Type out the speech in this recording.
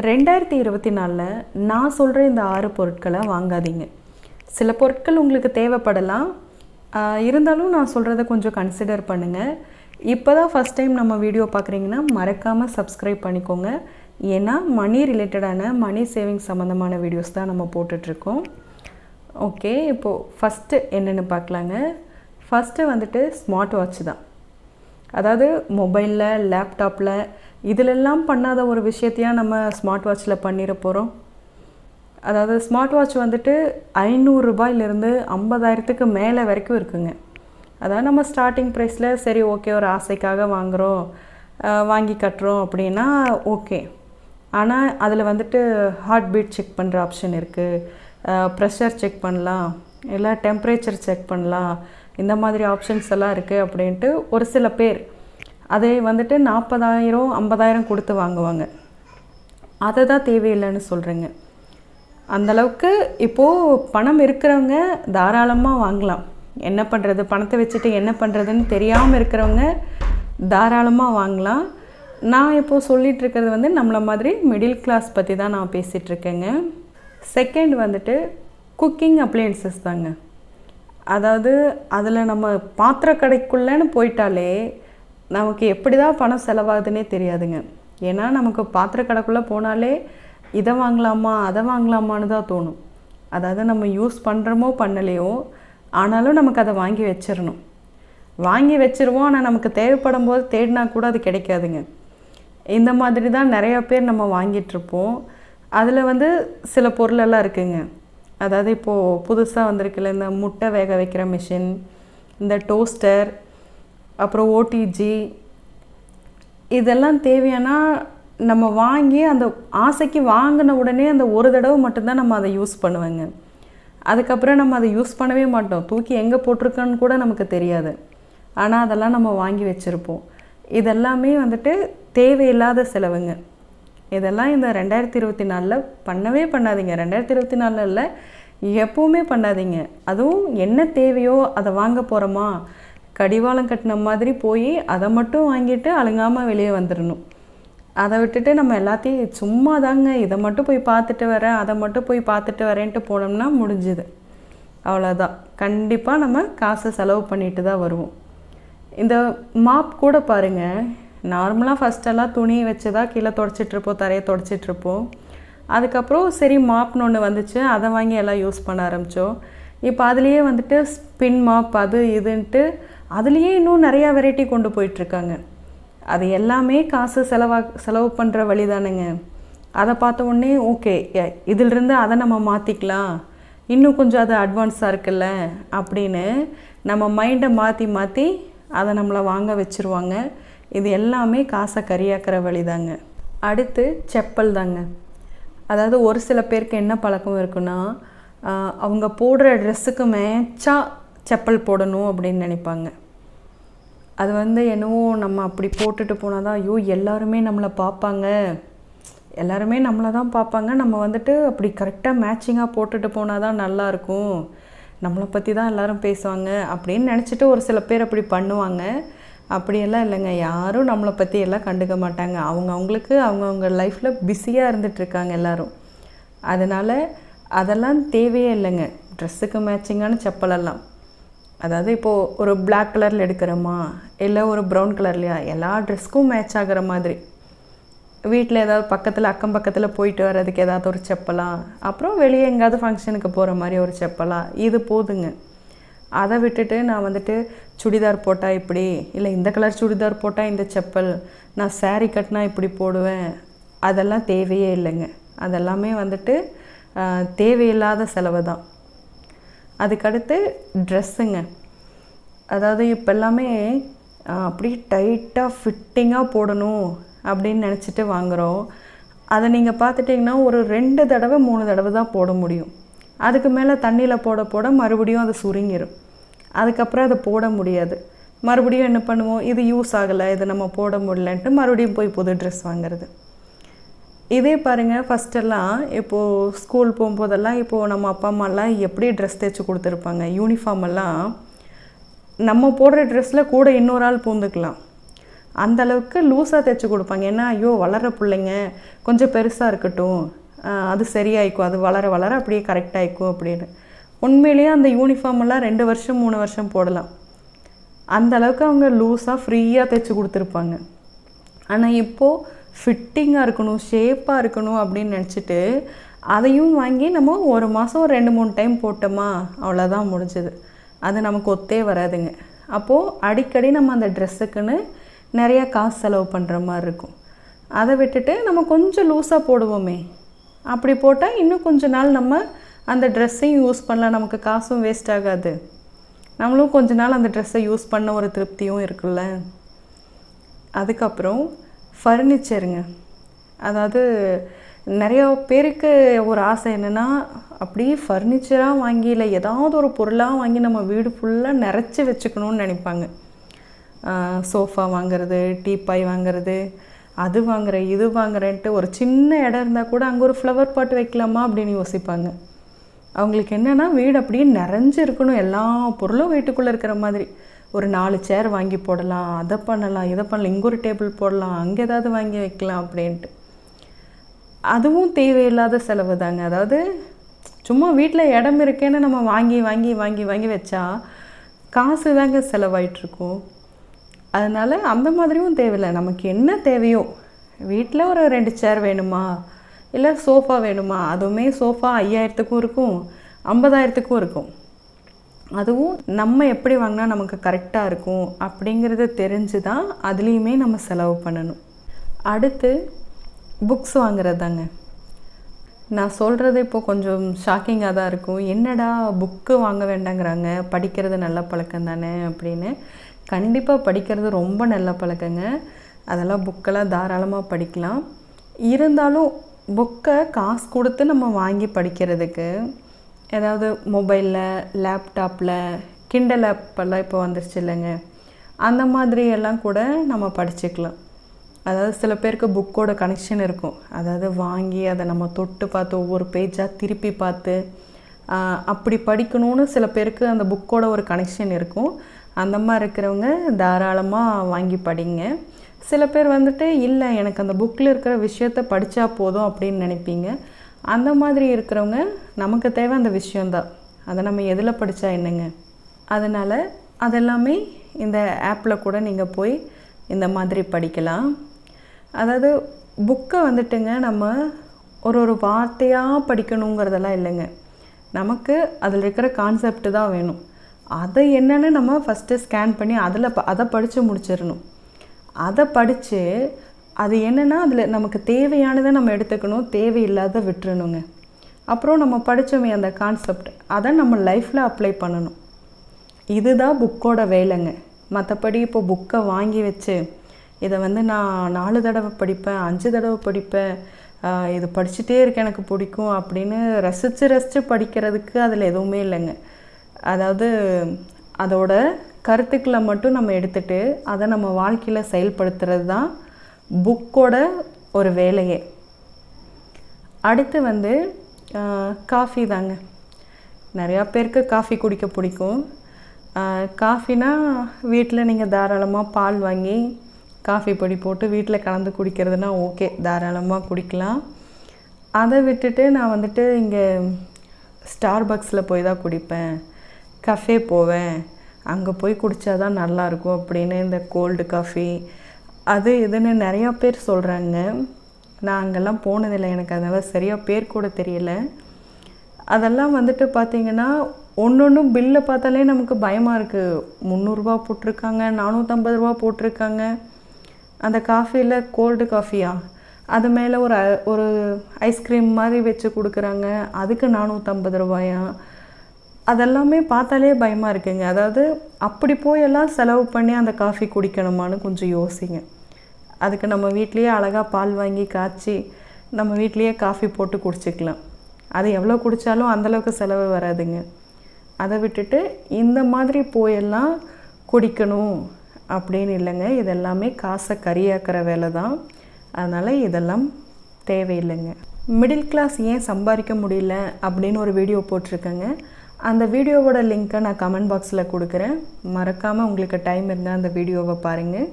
2024 நான் சொல்கிற இந்த 6 பொருட்களை வாங்காதீங்க. சில பொருட்கள் உங்களுக்கு தேவைப்படலாம், இருந்தாலும் நான் சொல்கிறத கொஞ்சம் கன்சிடர் பண்ணுங்கள். இப்போ தான் ஃபஸ்ட் டைம் நம்ம வீடியோ பார்க்குறீங்கன்னா மறக்காமல் சப்ஸ்கிரைப் பண்ணிக்கோங்க. ஏன்னா மணி ரிலேட்டடான மணி சேவிங் சம்மந்தமான வீடியோஸ் தான் நம்ம போட்டுட்ருக்கோம். ஓகே, இப்போது ஃபஸ்ட்டு என்னென்னு பார்க்கலாங்க. ஃபஸ்ட்டு வந்துட்டு ஸ்மார்ட் வாட்ச் தான். அதாவது மொபைலில், லேப்டாப்பில் இதிலெல்லாம் பண்ணாத ஒரு விஷயத்தையாக நம்ம ஸ்மார்ட் வாட்சில் பண்ணிட போகிறோம். அதாவது ஸ்மார்ட் வாட்ச் வந்துட்டு 500 ரூபாயிலிருந்து 50,000க்கு மேலே வரைக்கும் இருக்குங்க. அதாவது நம்ம ஸ்டார்டிங் ப்ரைஸில் சரி ஓகே ஒரு ஆசைக்காக வாங்குகிறோம், வாங்கி கட்டுறோம் அப்படின்னா ஓகே. ஆனால் அதில் வந்துட்டு ஹார்ட் பீட் செக் பண்ணுற ஆப்ஷன் இருக்குது, ப்ரெஷர் செக் பண்ணலாம், இல்லை டெம்பரேச்சர் செக் பண்ணலாம், இந்த மாதிரி ஆப்ஷன்ஸ் எல்லாம் இருக்குது. அப்படின்ட்டு ஒரு சில பேர் அதை வந்துட்டு 40,000 50,000 கொடுத்து வாங்குவாங்க. அதை தான் தேவையில்லைன்னு சொல்கிறேங்க. அந்தளவுக்கு இப்போது பணம் இருக்கிறவங்க தாராளமாக வாங்கலாம். என்ன பண்ணுறது, பணத்தை வச்சுட்டு என்ன பண்ணுறதுன்னு தெரியாமல் இருக்கிறவங்க தாராளமாக வாங்கலாம். நான் இப்போது சொல்லிகிட்டு இருக்கிறது வந்து நம்மளை மாதிரி மிடில் கிளாஸ் பற்றி தான் நான் பேசிகிட்ருக்கேங்க. செகண்ட் வந்துட்டு குக்கிங் அப்ளையன்சஸ் தாங்க. அதாவது அதில் நம்ம பாத்திர கடைக்குள்ளேன்னு போயிட்டாலே நமக்கு எப்படி தான் பணம் செலவாகுதுன்னே தெரியாதுங்க. ஏன்னா நமக்கு பாத்திர கடைக்குள்ளே போனாலே இதை வாங்கலாமா அதை வாங்கலாமான்னு தான் தோணும். அதாவது நம்ம யூஸ் பண்ணுறோமோ பண்ணலையோ, ஆனாலும் நமக்கு அதை வாங்கி வச்சிடணும். வாங்கி வச்சுருவோம், ஆனால் நமக்கு தேவைப்படும் போது தேடினா கூட அது கிடைக்காதுங்க. இந்த மாதிரி தான் நிறையா பேர் நம்ம வாங்கிட்டுருப்போம். அதில் வந்து சில பொருளெல்லாம் இருக்குங்க. அதாவது இப்போது புதுசாக வந்திருக்குல்ல இந்த முட்டை வேக வைக்கிற மிஷின், இந்த டோஸ்டர், அப்புறம் ஓடிஜி, இதெல்லாம் தேவையானா நம்ம வாங்கி அந்த ஆசைக்கு வாங்கின உடனே அந்த ஒரு தடவை மட்டும்தான் நம்ம அதை யூஸ் பண்ணுவேங்க. அதுக்கப்புறம் நம்ம அதை யூஸ் பண்ணவே மாட்டோம், தூக்கி எங்கே போட்டிருக்கோன்னு கூட நமக்கு தெரியாது. ஆனால் அதெல்லாம் நம்ம வாங்கி வச்சுருப்போம். இதெல்லாமே வந்துட்டு தேவையில்லாத செலவுங்க. இதெல்லாம் இந்த 2024 பண்ணவே பண்ணாதீங்க. 2024 இல்லை, எப்போவுமே பண்ணாதீங்க. அதுவும் என்ன தேவையோ அதை வாங்க போகிறோமா, கடிவாளம் கட்டின மாதிரி போய் அதை மட்டும் வாங்கிட்டு அழுங்காமல் வெளியே வந்துடணும். அதை விட்டுட்டு நம்ம எல்லாத்தையும் சும்மா தாங்க இதை மட்டும் போய் பார்த்துட்டு வரேன், அதை மட்டும் போய் பார்த்துட்டு வரேன்ட்டு போனோம்னா முடிஞ்சுது, அவ்வளோதான். கண்டிப்பாக நம்ம காசை செலவு பண்ணிட்டு தான் வருவோம். இந்த மாப் கூட பாருங்கள், நார்மலாக ஃபஸ்ட்டெல்லாம் துணியை வச்சு தான் கீழே தொடச்சிட்ருப்போம், தரையை தொடச்சிட்ருப்போம். அதுக்கப்புறம் சரி மாப்னு ஒன்று வந்துச்சு, அதை வாங்கி எல்லாம் யூஸ் பண்ண ஆரம்பித்தோம். இப்போ அதுலேயே வந்துட்டு ஸ்பின் மாப் அது இதுன்ட்டு அதுலேயே இன்னும் நிறையா வெரைட்டி கொண்டு போயிட்டுருக்காங்க. அது எல்லாமே காசு செலவு பண்ணுற வழி தானுங்க. அதை பார்த்த உடனே ஓகே இதிலிருந்து அதை நம்ம மாற்றிக்கலாம், இன்னும் கொஞ்சம் அது அட்வான்ஸாக இருக்குல்ல அப்படின்னு நம்ம மைண்டை மாற்றி அதை நம்மளை வாங்க வச்சுருவாங்க. இது எல்லாமே காசை கரியாக்கிற வழி தாங்க. அடுத்து செப்பல் தாங்க. அதாவது ஒரு சில பேருக்கு என்ன பழக்கம் இருக்குன்னா, அவங்க போடுற ட்ரெஸ்ஸுக்கு மேட்சாக செப்பல் போடணும் அப்படின்னு நினைப்பாங்க. அது வந்து என்னவோ நம்ம அப்படி போட்டுட்டு போனால் தான் ஐயோ எல்லாருமே நம்மளை பார்ப்பாங்க, எல்லாருமே நம்மளை தான் பார்ப்பாங்க, நம்ம வந்துட்டு அப்படி கரெக்டாக மேட்சிங்காக போட்டுட்டு போனால் தான் நல்லாயிருக்கும், நம்மளை பற்றி தான் எல்லோரும் பேசுவாங்க அப்படின்னு நினச்சிட்டு ஒரு சில பேர் அப்படி பண்ணுவாங்க. அப்படியெல்லாம் இல்லைங்க, யாரும் நம்மளை பற்றி எல்லாம் கண்டுக்க மாட்டாங்க. அவங்கவுங்க லைஃப்பில் பிஸியாக இருந்துகிட்ருக்காங்க எல்லோரும். அதனால் அதெல்லாம் தேவையே இல்லைங்க. ட்ரெஸ்ஸுக்கு மேட்சிங்கான செப்பலெல்லாம், அதாவது இப்போது ஒரு பிளாக் கலரில் எடுக்கிறோமா இல்லை ஒரு ப்ரௌன் கலர்லையா, எல்லா ட்ரெஸ்க்கும் மேட்ச் ஆகிற மாதிரி, வீட்டில் ஏதாவது பக்கத்தில் அக்கம் பக்கத்தில் போயிட்டு வர்றதுக்கு ஏதாவது ஒரு செப்பலாம், அப்புறம் வெளியே எங்கேயாவது ஃபங்க்ஷனுக்கு போகிற மாதிரி ஒரு செப்பலாம், இது போதுங்க. அதை விட்டுட்டு நான் வந்துட்டு சுடிதார் போட்டால் இப்படி, இல்லை இந்த கலர் சுடிதார் போட்டால் இந்த செப்பல், நான் சாரீ கட்டினா இப்படி போடுவேன், அதெல்லாம் தேவையே இல்லைங்க. அதெல்லாமே வந்துட்டு தேவையில்லாத செலவு தான். அதுக்கடுத்து ட்ரெஸ்ஸுங்க. அதாவது இப்போ எல்லாமே அப்படியே டைட்டாக ஃபிட்டிங்காக போடணும் அப்படின்னு நினச்சிட்டு வாங்குகிறோம். அதை நீங்கள் பார்த்துட்டிங்கன்னா ஒரு 2 தடவை 3 தடவை தான் போட முடியும். அதுக்கு மேலே தண்ணியில் போட மறுபடியும் அது சுருங்கிடும். அதுக்கப்புறம் அதை போட முடியாது. மறுபடியும் என்ன பண்ணுவோம், இது யூஸ் ஆகலை, இதை நம்ம போட முடியலன்ட்டு மறுபடியும் போய் புது ட்ரெஸ் வாங்குறது. இதே பாருங்கள், ஃபஸ்ட்டெல்லாம் இப்போது ஸ்கூல் போகும்போதெல்லாம் இப்போது நம்ம அப்பா அம்மாலாம் எப்படி ட்ரெஸ் தைச்சி கொடுத்துருப்பாங்க. யூனிஃபார்மெல்லாம் நம்ம போடுற ட்ரெஸ்ஸில் கூட இன்னொரு ஆள் பூந்துக்கலாம். அந்தளவுக்கு லூஸாக தைச்சி கொடுப்பாங்க. ஏன்னா ஐயோ வளர்கிற பிள்ளைங்க கொஞ்சம் பெருசாக இருக்கட்டும், அது சரியாயிக்கும், அது வளர வளர அப்படியே கரெக்டாகிக்கும் அப்படின்னு. உண்மையிலேயே அந்த யூனிஃபார்மெல்லாம் 2 வருஷம் 3 வருஷம் போடலாம். அந்த அளவுக்கு அவங்க லூஸாக ஃப்ரீயாக தைச்சி கொடுத்துருப்பாங்க. ஆனால் இப்போது ஃபிட்டிங்காக இருக்கணும், ஷேப்பாக இருக்கணும் அப்படின்னு நினச்சிட்டு அதையும் வாங்கி நம்ம ஒரு மாதம் 2-3 டைம் போட்டோமா அவ்வளோதான் முடிஞ்சது. அது நமக்கு ஒத்தே வராதுங்க. அப்போது அடிக்கடி நம்ம அந்த ட்ரெஸ்ஸுக்குன்னு நிறையா காசு செலவு பண்ணுற மாதிரி இருக்கும். அதை விட்டுட்டு நம்ம கொஞ்சம் லூஸாக போடுவோமே, அப்படி போட்டால் இன்னும் கொஞ்ச நாள் நம்ம அந்த ட்ரெஸ்ஸையும் யூஸ் பண்ணலாம், நமக்கு காசும் வேஸ்ட் ஆகாது, நம்மளும் கொஞ்ச நாள் அந்த ட்ரெஸ்ஸை யூஸ் பண்ண ஒரு திருப்தியும் இருக்குல்ல. அதுக்கப்புறம் ஃபர்னிச்சருங்க. அதாவது நிறையா பேருக்கு ஒரு ஆசை என்னென்னா, அப்படியே ஃபர்னிச்சராக வாங்கி இல்லை ஏதாவது ஒரு பொருளாக வாங்கி நம்ம வீடு ஃபுல்லாக நிறச்சி வச்சுக்கணுன்னு நினைப்பாங்க. சோஃபா வாங்கிறது, டீப்பாய் வாங்கிறது, அது வாங்குகிறேன் இது வாங்குறேன்ட்டு ஒரு சின்ன இடம் இருந்தால் கூட அங்கே ஒரு ஃப்ளவர் பாட் வைக்கலாமா அப்படின்னு யோசிப்பாங்க. அவங்களுக்கு என்னென்னா வீடு அப்படியே நிறைஞ்சு இருக்கணும், எல்லா பொருளும் வீட்டுக்குள்ளே இருக்கிற மாதிரி. ஒரு 4 சேர் வாங்கி போடலாம், அதை பண்ணலாம் இதை பண்ணலாம், இங்கே ஒரு டேபிள் போடலாம், அங்கே ஏதாவது வாங்கி வைக்கலாம் அப்படின்ட்டு. அதுவும் தேவையில்லாத செலவு தாங்க. அதாவது சும்மா வீட்டில் இடம் இருக்கேன்னு நம்ம வாங்கி வாங்கி வாங்கி வாங்கி வச்சா காசு தாங்க செலவாயிட்ருக்கும். அதனால் அந்த மாதிரியும் தேவையில்லை. நமக்கு என்ன தேவையோ, வீட்டில் ஒரு 2 சேர் வேணுமா, இல்லை சோஃபா வேணுமா, அதுவுமே சோஃபா 5000க்கும் இருக்கும் 50,000க்கும் இருக்கும். அதுவும் நம்ம எப்படி வாங்கினா நமக்கு கரெக்டாக இருக்கும் அப்படிங்கிறத தெரிஞ்சு தான் அதுலேயுமே நம்ம செலவு பண்ணணும். அடுத்து புக்ஸ் வாங்குறது தாங்க. நான் சொல்கிறது இப்போது கொஞ்சம் ஷாக்கிங்காக தான் இருக்கும். என்னடா புக்கு வாங்க வேண்டாங்கிறாங்க, படிக்கிறது நல்ல பழக்கம் தானே அப்படின்னு. கண்டிப்பாக படிக்கிறது ரொம்ப நல்ல பழக்கங்க. அதெல்லாம் புக்கெல்லாம் தாராளமாக படிக்கலாம். இருந்தாலும் புக்கை காசு கொடுத்து நம்ம வாங்கி படிக்கிறதுக்கு ஏதாவது மொபைலில், லேப்டாப்பில், கிண்டல் ஆப்பெல்லாம் இப்போ வந்துருச்சு இல்லைங்க, அந்த மாதிரி எல்லாம் கூட நம்ம படிச்சுக்கலாம். அதாவது சில பேருக்கு புக்கோட கனெக்ஷன் இருக்கும். அதாவது வாங்கி அதை நம்ம தொட்டு பார்த்து ஒவ்வொரு பேஜாக திருப்பி பார்த்து அப்படி படிக்கணும்னு சில பேருக்கு அந்த புக்கோட ஒரு கனெக்ஷன் இருக்கும். அந்த மாதிரி இருக்கிறவங்க தாராளமாக வாங்கி படிங்க. சில பேர் வந்துட்டு இல்லை எனக்கு அந்த புக்கில் இருக்கிற விஷயத்த படித்தா போதும் அப்படின்னு நினைப்பீங்க. அந்த மாதிரி இருக்கிறவங்க நமக்கு தேவை அந்த விஷயந்தான், அதை நம்ம எதில் படித்தா என்னங்க. அதனால் அதெல்லாமே இந்த ஆப்பில் கூட நீங்கள் போய் இந்த மாதிரி படிக்கலாம். அதாவது புக்கை வந்துட்டுங்க நம்ம ஒரு வார்த்தையாக படிக்கணுங்கிறதெல்லாம் இல்லைங்க. நமக்கு அதில் இருக்கிற கான்செப்ட் தான் வேணும். அதை என்னென்னு நம்ம ஃபஸ்ட்டு ஸ்கேன் பண்ணி அதை படித்து முடிச்சிடணும். அதை படித்து அது என்னென்னா அதில் நமக்கு தேவையானதை நம்ம எடுத்துக்கணும், தேவையில்லாத விட்டுறணுங்க. அப்புறம் நம்ம படித்தோமே அந்த கான்செப்ட், அதை நம்ம லைஃப்பில் அப்ளை பண்ணணும். இதுதான் புக்கோட வேலைங்க. மற்றபடி இப்போ புக்கை வாங்கி வச்சு இதை நான் 4 தடவை படிப்பேன், 5 தடவை படிப்பேன், இது படிச்சுட்டே இருக்க எனக்கு பிடிக்கும் அப்படின்னு ரசித்து படிக்கிறதுக்கு அதில் எதுவுமே இல்லைங்க. அதாவது அதோட கருத்துக்களை மட்டும் நம்ம எடுத்துகிட்டு அதை நம்ம வாழ்க்கையில் செயல்படுத்துறது தான் புக்கோட ஒரு வேலையே. அடுத்து காஃபி தாங்க. நிறையா பேருக்கு காஃபி குடிக்க பிடிக்கும். காஃபினா வீட்டில் நீங்கள் தாராளமாக பால் வாங்கி காஃபி பொடி போட்டு வீட்டில் கலந்து குடிக்கிறதுனா ஓகே, தாராளமாக குடிக்கலாம். அதை விட்டுட்டு நான் இங்கே ஸ்டார்பக்ஸில் போய் தான் குடிப்பேன், கஃபே போவேன், அங்கே போய் குடித்தா தான் நல்லாயிருக்கும் அப்படின்னு இந்த கோல்டு காஃபி அது இதுன்னு நிறையா பேர் சொல்கிறாங்க. நான் அங்கெல்லாம் போனதில்லை, எனக்கு அதனால் சரியாக பேர் கூட தெரியலை. அதெல்லாம் பார்த்திங்கன்னா ஒன்று பில்லை பார்த்தாலே நமக்கு பயமாக இருக்குது. 300 ரூபா போட்டிருக்காங்க, 450 ரூபா போட்டிருக்காங்க. அந்த காஃபியில் கோல்டு காஃபியா, அது மேலே ஒரு ஐஸ்கிரீம் மாதிரி வச்சு கொடுக்குறாங்க, அதுக்கு 450 ரூபாயா. அதெல்லாமே பார்த்தாலே பயமாக இருக்குங்க. அதாவது அப்படி போயெல்லாம் செலவு பண்ணி அந்த காஃபி குடிக்கணுமான்னு கொஞ்சம் யோசிங்க. அதுக்கு நம்ம வீட்லேயே அழகாக பால் வாங்கி காய்ச்சி நம்ம வீட்லேயே காஃபி போட்டு குடிச்சிக்கலாம். அது எவ்வளோ குடித்தாலும் அந்தளவுக்கு செலவு வராதுங்க. அதை விட்டுட்டு இந்த மாதிரி போயெல்லாம் குடிக்கணும் அப்படின்னு இல்லைங்க. இதெல்லாமே காசை கரியாக்கிற வேலை தான். அதனால் இதெல்லாம் தேவையில்லைங்க. மிடில் கிளாஸ் ஏன் சம்பாதிக்க முடியல அப்படின்னு ஒரு வீடியோ போட்டிருக்கேங்க. அந்த வீடியோவோட லிங்க்கை நான் கமெண்ட் பாக்ஸில் கொடுக்குறேன். மறக்காமல் உங்களுக்கு டைம் இருந்தால் அந்த வீடியோவை பாருங்கள்.